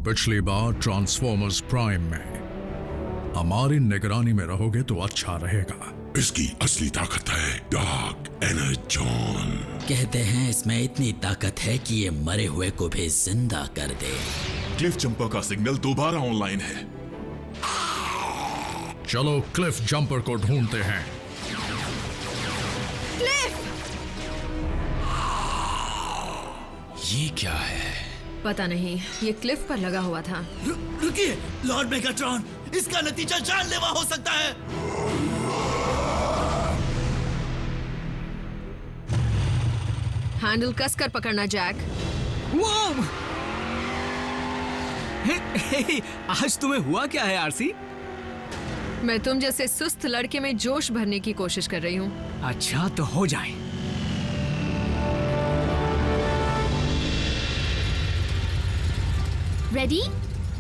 पिछली बार transformers prime में हमारी निगरानी में रहोगे तो अच्छा रहेगा। इसकी असली ताकत है डार्क एनर्जॉन। कहते हैं इसमें इतनी ताकत है कि ये मरे हुए को भी जिंदा कर दे। क्लिफ जंपर का सिग्नल दोबारा ऑनलाइन है। चलो क्लिफ जंपर को ढूंढते हैं। क्लिफ! ये क्या है? पता नहीं, ये क्लिफ पर लगा हुआ था। रुकिए लॉर्ड मेगाट्रॉन, इसका नतीजा जानलेवा हो सकता है। हैंडल कसकर पकड़ना जैक। वाम! आज तुम्हें हुआ क्या है आरसी? मैं तुम जैसे सुस्त लड़के में जोश भरने की कोशिश कर रही हूँ। अच्छा तो हो जाए। Ready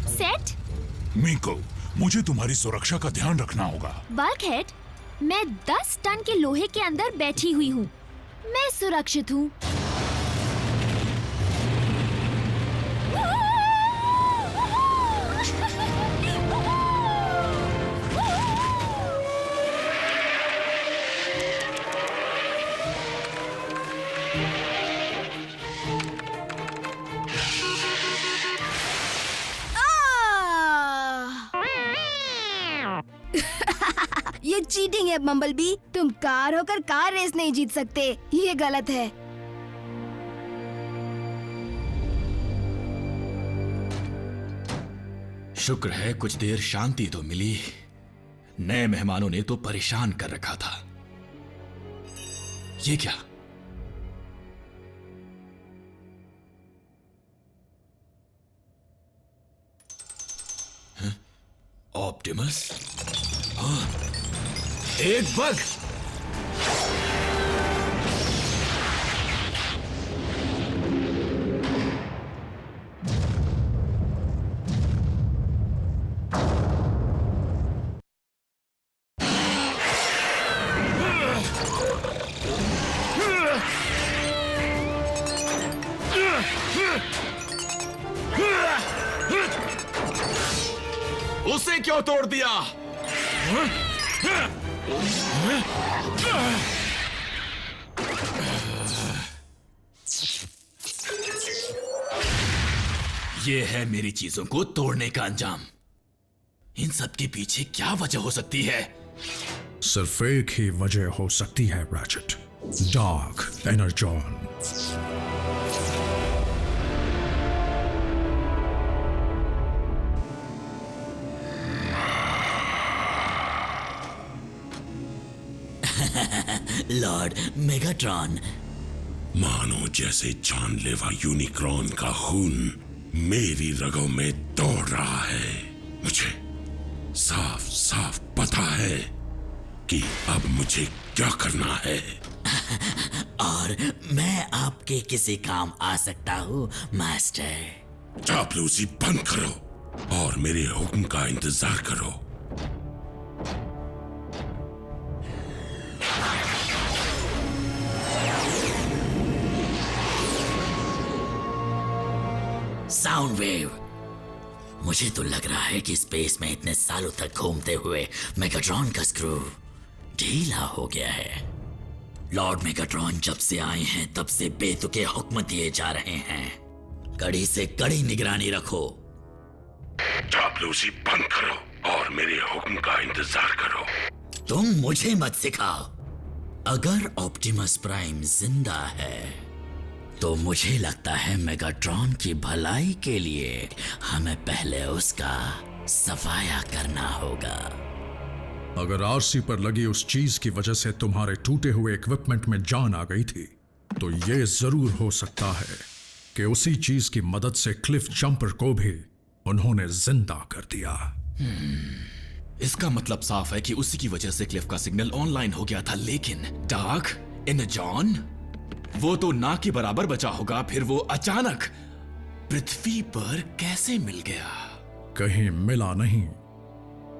set. मिको, मुझे तुम्हारी सुरक्षा का ध्यान रखना होगा। बल्कहेड, मैं 10 टन के लोहे के अंदर बैठी हुई हूँ। मैं सुरक्षित हूँ। ये चीटिंग है बम्बलबी। तुम कार होकर कार रेस नहीं जीत सकते, ये गलत है। शुक्र है कुछ देर शांति तो मिली। नए मेहमानों ने तो परेशान कर रखा था। ये क्या? ऑप्टिमस? हाँ, एक बग। उसे क्यों तोड़ दिया? ये है मेरी चीजों को तोड़ने का अंजाम। इन सब के पीछे क्या वजह हो सकती है? सिर्फ एक ही वजह हो सकती है ratchet, dark Energon. Lord Megatron, मानो जैसे जानलेवा यूनिक्रॉन का खून मेरी रगों में दौड़ रहा है। मुझे साफ साफ पता है कि अब मुझे क्या करना है। और मैं आपके किसी काम आ सकता हूँ मास्टर। चापलूसी बंद करो और मेरे हुक्म का इंतजार करो। Sound wave. मुझे तो लग रहा है कि स्पेस में इतने सालों तक घूमते हुए मेगाट्रॉन का स्क्रू ढीला हो गया है। लॉर्ड मेगाट्रॉन जब से आए हैं तब से बेतुके हुक्म दिए जा रहे हैं। कड़ी से कड़ी निगरानी रखो। चापलूसी बंद करो और मेरे हुक्म का इंतजार करो। तुम मुझे मत सिखाओ। अगर ऑप्टिमस प्राइम जिंदा है तो मुझे लगता है मेगाट्रॉन की भलाई के लिए हमें पहले उसका सफाया करना होगा। अगर आरसी पर लगी उस चीज की वजह से तुम्हारे टूटे हुए इक्विपमेंट में जान आ गई थी तो ये जरूर हो सकता है कि उसी चीज की मदद से क्लिफ जंपर को भी उन्होंने जिंदा कर दिया। इसका मतलब साफ है कि उसी की वजह से क्लिफ का सिग्नल ऑनलाइन हो गया था। लेकिन डार्क एनर्जॉन, वो तो ना के बराबर बचा होगा, फिर वो अचानक पृथ्वी पर कैसे मिल गया? कहीं मिला नहीं,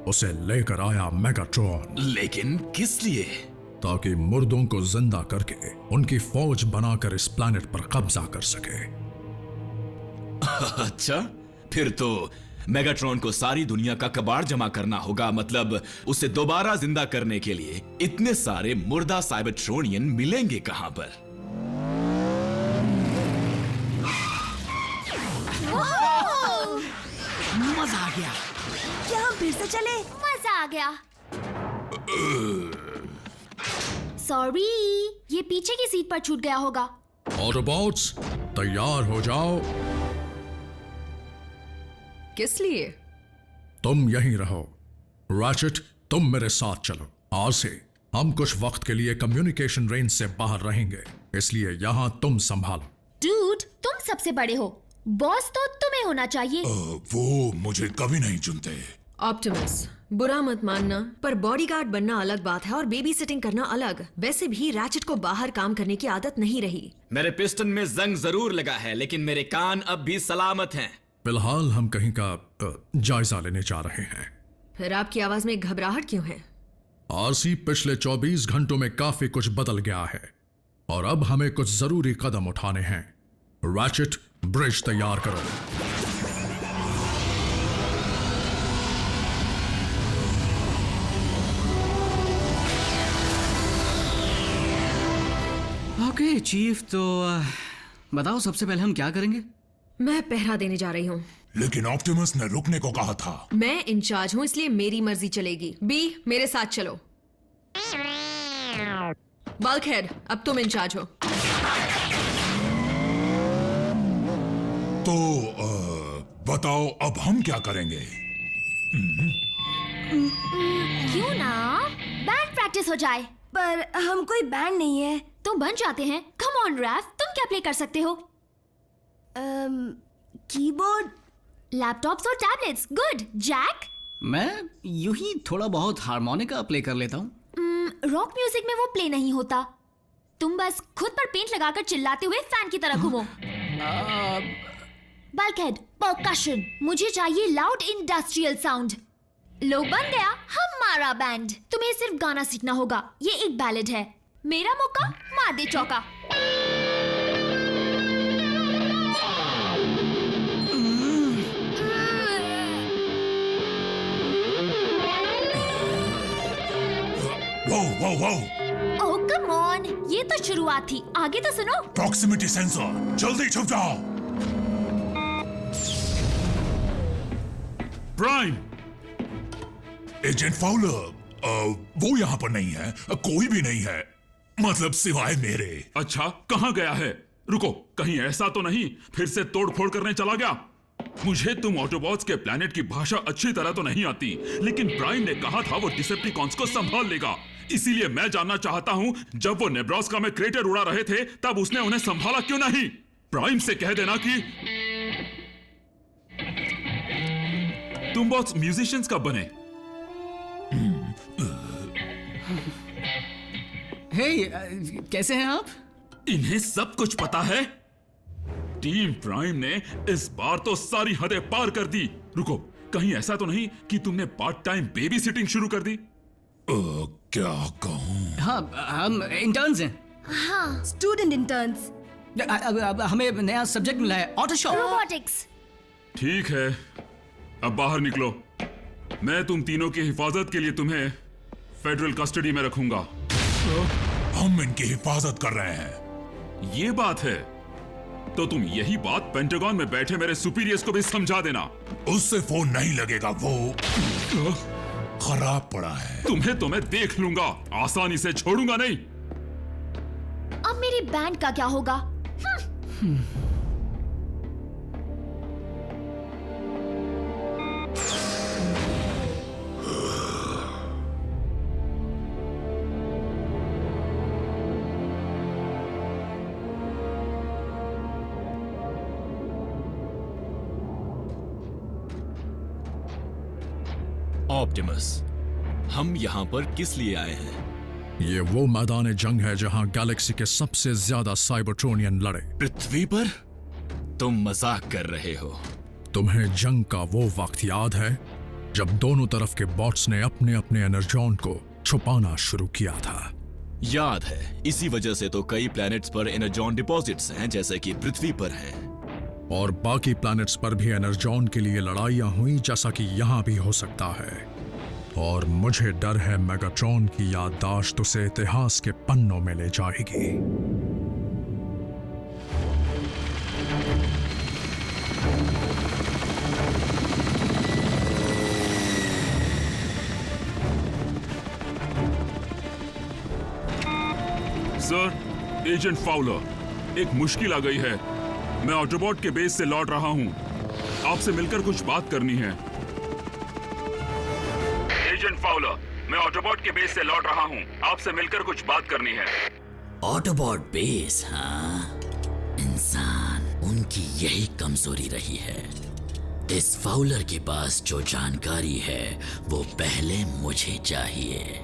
उसे लेकर आया मेगाट्रॉन। लेकिन किस लिए? ताकि मुर्दों को जिंदा करके उनकी फौज बनाकर इस प्लैनेट पर कब्जा कर सके। अच्छा, फिर तो मेगाट्रॉन को सारी दुनिया का कबाड़ जमा करना होगा। मतलब उसे दोबारा जिंदा करने के लिए इतने सारे मुर्दा साइबरट्रोनियन मिलेंगे कहां पर? मजा आ गया। क्या हम फिर से चले? मजा आ गया। सॉरी, ये पीछे की सीट पर छूट गया होगा। ऑटोबॉट्स तैयार हो जाओ। किस लिए? तुम यहीं रहो। रैचेट, तुम मेरे साथ चलो। आज से हम कुछ वक्त के लिए कम्युनिकेशन रेंज से बाहर रहेंगे, इसलिए यहाँ तुम संभालो। डूड, तुम सबसे बड़े हो, बॉस तो तुम्हें होना चाहिए। वो मुझे कभी नहीं चुनते। ऑप्टिमस, बुरा मत मानना, पर बॉडीगार्ड बनना अलग बात है और बेबी सिटिंग करना अलग। वैसे भी रैचेट को बाहर काम करने की आदत नहीं रही। मेरे पिस्टन में जंग जरूर लगा है, लेकिन मेरे कान अब भी सलामत हैं। फिलहाल हम कहीं का जायजा लेने जा रहे हैं। फिर आपकी आवाज में घबराहट क्यों है? आरसी, पिछले 24 घंटों में काफी कुछ बदल गया है और अब हमें कुछ जरूरी कदम उठाने हैं। रैचेट, ब्रिज तैयार करो। ओके चीफ, तो बताओ सबसे पहले हम क्या करेंगे? मैं पहरा देने जा रही हूँ। लेकिन ऑप्टिमस ने रुकने को कहा था। मैं इंचार्ज हूँ, इसलिए मेरी मर्जी चलेगी। बी, मेरे साथ चलो। बल्कहेड, अब तुम इंचार्ज हो। तो बताओ अब हम क्या करेंगे? क्यों ना बैंड प्रैक्टिस हो जाए? पर हम कोई बैंड नहीं है। तो बन जाते हैं। कम ऑन रैफ, तुम क्या प्ले कर सकते हो? कीबोर्ड, लैपटॉप्स और टैबलेट्स। गुड। जैक? मैं यूं ही थोड़ा बहुत हारमोनिका प्ले कर लेता हूँ। रॉक म्यूजिक में वो प्ले नहीं होता। तुम बस खुद पर पेंट लगाकर चिल्लाते हुए फैन की तरह घूमो। Bulkhead, percussion. मुझे चाहिए लाउड इंडस्ट्रियल साउंड। लो, बन गया हमारा बैंड। तुम्हें सिर्फ गाना सीखना होगा। ये एक बैलेड है। मेरा मौका, मार दे चौका। वो ओह कम ऑन, ये तो शुरुआत थी, आगे तो सुनो। प्रॉक्सिमिटी सेंसर, जल्दी छुप जाओ। प्राइम, एजेंट फाउलर, वो यहाँ पर नहीं है। कोई भी नहीं है, मतलब सिवाय मेरे। अच्छा, कहाँ गया है? रुको, कहीं ऐसा तो नहीं फिर से तोड़फोड़ करने चला गया? मुझे तुम ऑटोबॉट्स के प्लेनेट की भाषा अच्छी तरह तो नहीं आती, लेकिन प्राइम ने कहा था वो डिसेप्टिकॉन्स को संभाल लेगा। इसीलिए मैं जानना चाहता हूं, जब वो नेब्रास्का में क्रेटर उड़ा रहे थे तब उसने उन्हें संभाला क्यों नहीं? प्राइम से कह देना कि तुम बहुत म्यूजिशियंस कब बने? हे, कैसे हैं आप? इन्हें सब कुछ पता है। टीम प्राइम ने इस बार तो सारी हदें पार कर दी। रुको, कहीं ऐसा तो नहीं कि तुमने पार्ट टाइम बेबी सिटिंग शुरू कर दी? क्या कहूं? हाँ, हम इंटर्न्स हैं। हाँ, स्टूडेंट इंटर्न्स। अब हमें नया सब्जेक्ट मिला है, ऑटोशॉप। रोबोटिक्स। ठीक है, अब बाहर निकलो। मैं तुम तीनों की हिफाजत के लिए तुम्हें फेडरल कस्टडी में रखूंगा। हम इनकी हिफाजत कर रहे हैं। ये बात है, तो तुम यही बात पेंटागन में बैठे मेरे सुपीरियर्स को भी समझा देना। उससे फोन नहीं लगेगा, वो खराब पड़ा है। तुम्हें तो मैं देख लूंगा, आसानी से छोड़ूंगा नहीं। अब मेरी बैंड का क्या होगा? ऑप्टिमस, हम यहाँ पर किस लिए आए हैं? ये वो मैदान जंग है जहां गैलेक्सी के सबसे ज्यादा साइबरट्रोनियन लड़े। पृथ्वी पर? तुम मजाक कर रहे हो। तुम्हें जंग का वो वक्त याद है जब दोनों तरफ के बॉट्स ने अपने अपने एनर्जॉन को छुपाना शुरू किया था? याद है, इसी वजह से तो कई प्लैनेट्स पर एनर्जॉन डिपॉजिट्स हैं, जैसे कि पृथ्वी पर हैं। और बाकी प्लैनेट्स पर भी एनर्जॉन के लिए लड़ाइयां हुई जैसा कि यहां भी हो सकता है। और मुझे डर है मेगाट्रॉन की याददाश्त उसे इतिहास के पन्नों में ले जाएगी। सर, एजेंट फाउलर, एक मुश्किल आ गई है। मैं ऑटोबॉट के बेस से लौट रहा हूं। आपसे मिलकर कुछ बात करनी है। एजेंट फाउलर, मैं ऑटोबॉट के बेस से लौट रहा हूं। आपसे मिलकर कुछ बात करनी है। ऑटोबॉट बेस, हाँ? इंसान, उनकी यही कमजोरी रही है। इस फाउलर के पास जो जानकारी है वो पहले मुझे चाहिए।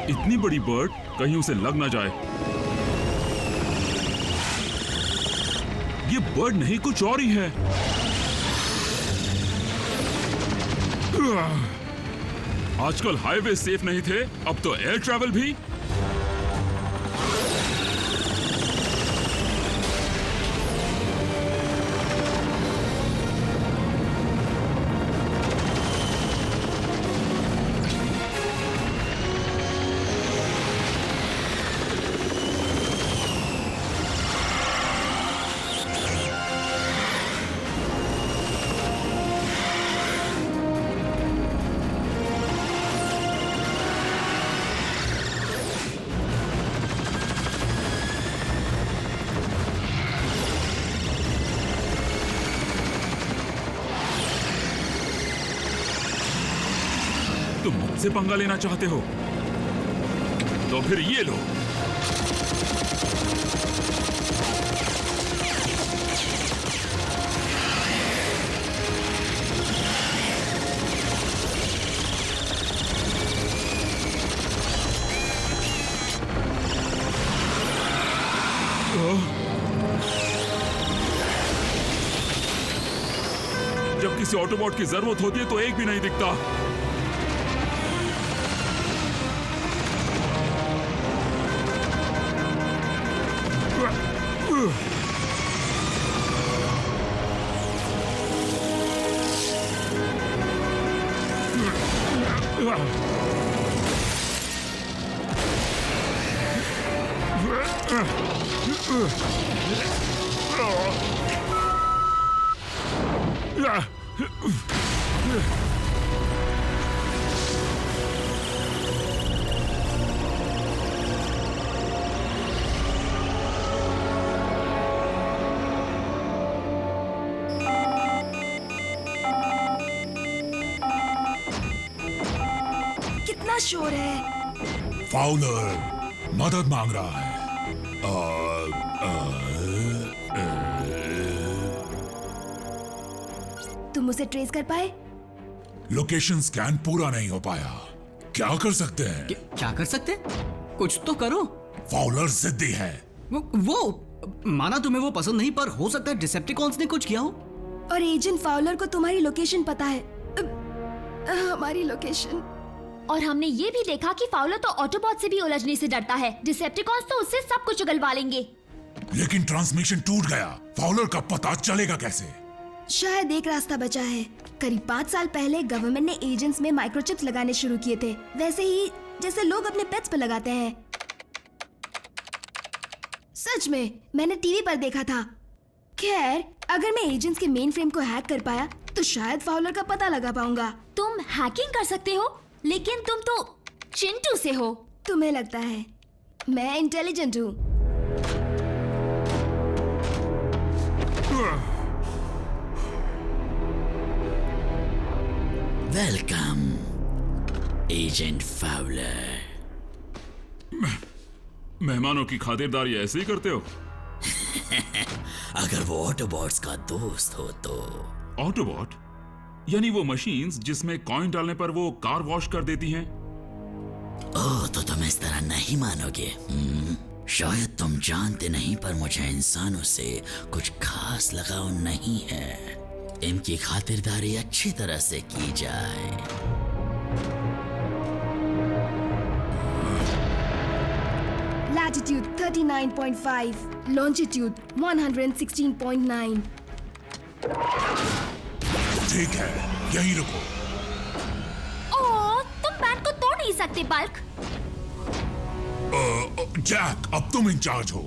इतनी बड़ी बर्ड, कहीं उसे लग ना जाए। ये बर्ड नहीं, कुछ और ही है। आजकल हाईवे सेफ नहीं थे, अब तो एयर ट्रैवल भी। तुम मुझसे पंगा लेना चाहते हो तो फिर ये लो। जब किसी ऑटोबॉट की जरूरत होती है तो एक भी नहीं दिखता। कितना शोर है। फाउलर मदद मांग रहा है। तुम उसे ट्रेस कर पाए? लोकेशन स्कैन पूरा नहीं हो पाया। क्या कर सकते हैं? क्या कर सकते? कुछ तो करो। फाउलर जिद्दी है। वो माना तुम्हें वो पसंद नहीं, पर हो सकता है डिसेप्टिकॉन्स ने कुछ किया हो। और एजेंट फाउलर को तुम्हारी लोकेशन पता है। हमारी लोकेशन। और हमने ये भी देखा कि फाउलर तो ऑटोबॉट से भी उलझने से डरता है। डिसेप्टिकॉन्स तो उससे सब कुछ उगलवा लेंगे। लेकिन ट्रांसमिशन टूट गया। फाउलर का पता चलेगा कैसे? शायद एक रास्ता बचा है। करीब 5 साल पहले गवर्नमेंट ने एजेंट्स में माइक्रोचिप्स लगाने शुरू किए थे, वैसे ही जैसे लोग अपने पेट्स पर लगाते हैं। सच में, मैंने टीवी पर देखा था। खैर, अगर मैं एजेंट्स के मेन फ्रेम को हैक कर पाया तो शायद फाउलर का पता लगा पाऊंगा। तुम हैकिंग कर सकते हो, लेकिन तुम तो चिंटू से हो। तुम्हें लगता है मैं इंटेलिजेंट हूँ? Welcome agent Fowler. मेहमानों की खातिरदारी ऐसे ही करते हो? अगर वो ऑटोबॉट्स का दोस्त हो तो। ऑटोबॉट? यानी वो मशीन्स जिसमें कॉइन डालने पर वो कार वॉश कर देती हैं? ओह, तो तुम इस तरह नहीं मानोगे। शायद तुम जानते नहीं, पर मुझे इंसानों से कुछ खास लगाव नहीं है। इनकी खातिरदारी अच्छी तरह से की जाए। Latitude 39.5, longitude 116.9. ठीक है, यहीं रुको। ओह, तुम बैंड को तोड़ नहीं सकते बल्क। जैक, अब तुम इंचार्ज हो।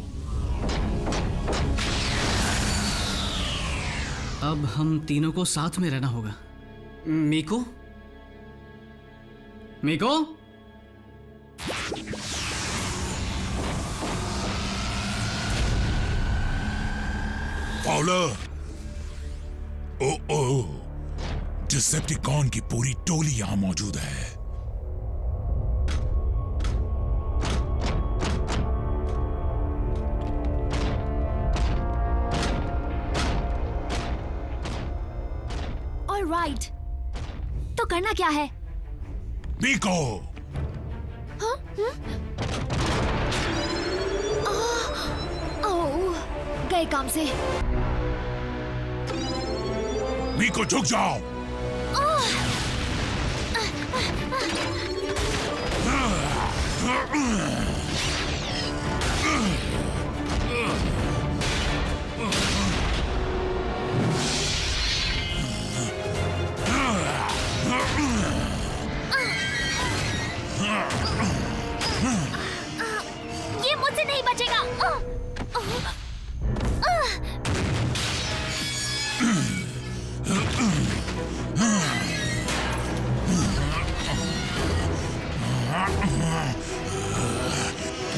अब हम तीनों को साथ में रहना होगा। मीको? मीको? फाउलर! ओ, डिसेप्टिकॉन की पूरी टोली यहां मौजूद है। ऑलराइट, तो करना क्या है? मीको! हाँ? ओह, गए काम से। मीको झुक जाओ। ये मुझसे नहीं बचेगा।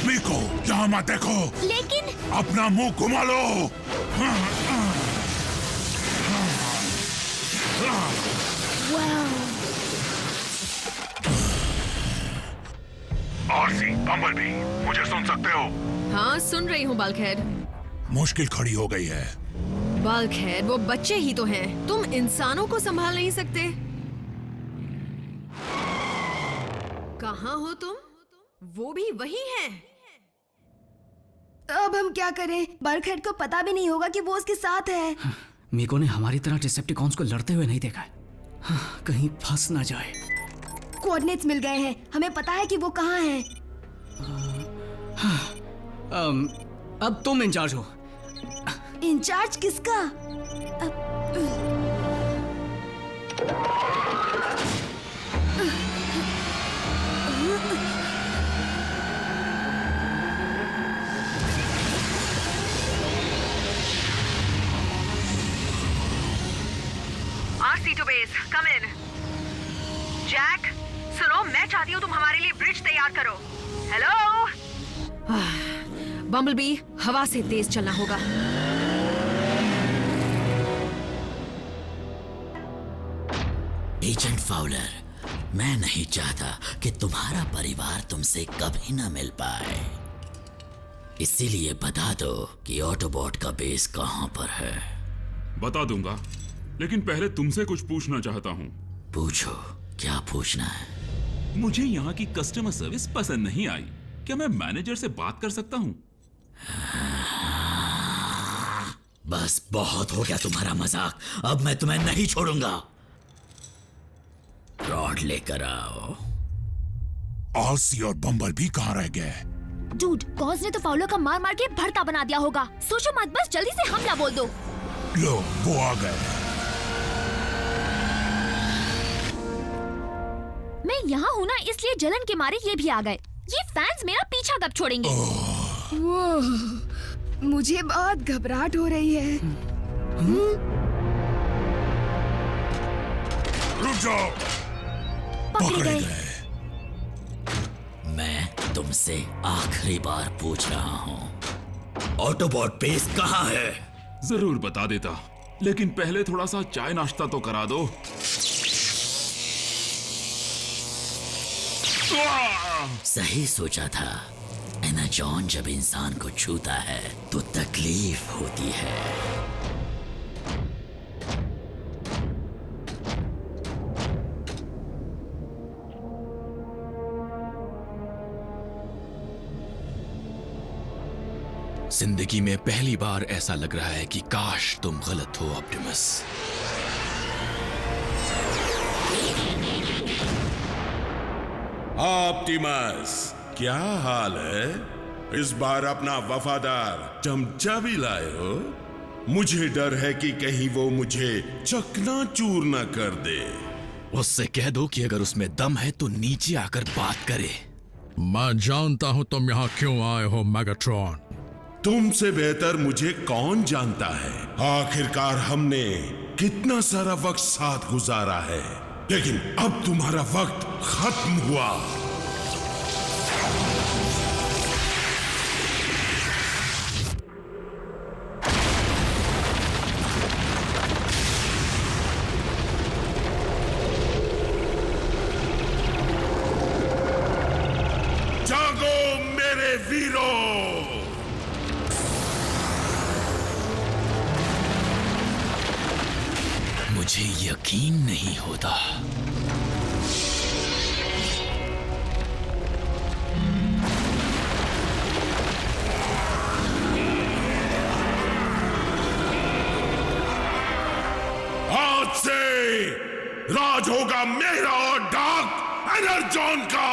मीको, यहाँ मत देखो। लेकिन अपना मुंह घुमा लो। आरसी, बम्बलबी, मुझे सुन सकते हो? हाँ, सुन रही हूँ बल्कहेड। मुश्किल खड़ी हो गई है। बल्कहेड, वो बच्चे ही तो हैं। तुम इंसानों को संभाल नहीं सकते। कहाँ हो तुम? वो भी वही हैं। अब हम क्या करें? बल्कहेड को पता भी नहीं होगा कि वो उसके साथ है। मीको ने हमारी तरह डिसेप्टिकॉन्स को लड़ते हुए नहीं देखा है। कहीं फंस ना जाए। कोऑर्डिनेट्स मिल गए हैं। हमें पता है कि वो कहाँ है। अब तुम इंचार्ज हो। इंचार्ज किसका? RC to base, come in. Jack, सुनो, मैं चाहती हूँ तुम हमारे लिए ब्रिज तैयार करो। हेलो? बम्बलबी, हवा से तेज चलना होगा। एजेंट फाउलर, मैं नहीं चाहता कि तुम्हारा परिवार तुमसे कभी न मिल पाए। इसीलिए बता दो कि ऑटोबॉट का बेस कहाँ पर है। बता दूंगा, लेकिन पहले तुमसे कुछ पूछना चाहता हूँ। पूछो, क्या पूछना है? मुझे यहाँ की कस्टमर सर्विस पसंद नहीं आई। क्या मैं मैनेजर से बात कर सकता हूँ? बस बहुत हो गया तुम्हारा मजाक। अब मैं तुम्हें नहीं छोड़ूंगा। रॉड लेकर आओ। आरसी और बम्बलबी कहाँ रह गए? डूड, कॉज ने तो फाउलर का मार मार के भरता बना दिया होगा। सोचो मत, बस जल्दी से हमला बोल दो। लो, वो आ गए। मैं यहाँ हूँ ना, इसलिए जलन के मारे ये भी आ गए। ये फैंस मेरा पीछा कब छोड़ेंगे? मुझे बहुत घबराहट हो रही है। रुक जाओ। पकड़े गए। मैं तुमसे आखिरी बार पूछ रहा हूँ, ऑटोबॉट बेस कहाँ है? जरूर बता देता, लेकिन पहले थोड़ा सा चाय नाश्ता तो करा दो। सही सोचा था। एनाजॉन जब इंसान को छूता है तो तकलीफ होती है। जिंदगी में पहली बार ऐसा लग रहा है कि काश तुम गलत हो ऑप्टिमस। ऑप्टिमस, क्या हाल है? इस बार अपना वफादार चमचा भी लाए हो? मुझे डर है कि कहीं वो मुझे चकनाचूर न कर दे। उससे कह दो कि अगर उसमें दम है तो नीचे आकर बात करे। मैं जानता हूं तुम यहाँ क्यों आए हो मेगाट्रॉन। तुमसे बेहतर मुझे कौन जानता है? आखिरकार हमने कितना सारा वक्त साथ गुजारा है, लेकिन अब तुम्हारा वक्त खत्म हुआ। जागो मेरे वीरों! मुझे यकीन नहीं होता। आज से राज होगा मेरा और डार्क एनर्जॉन का।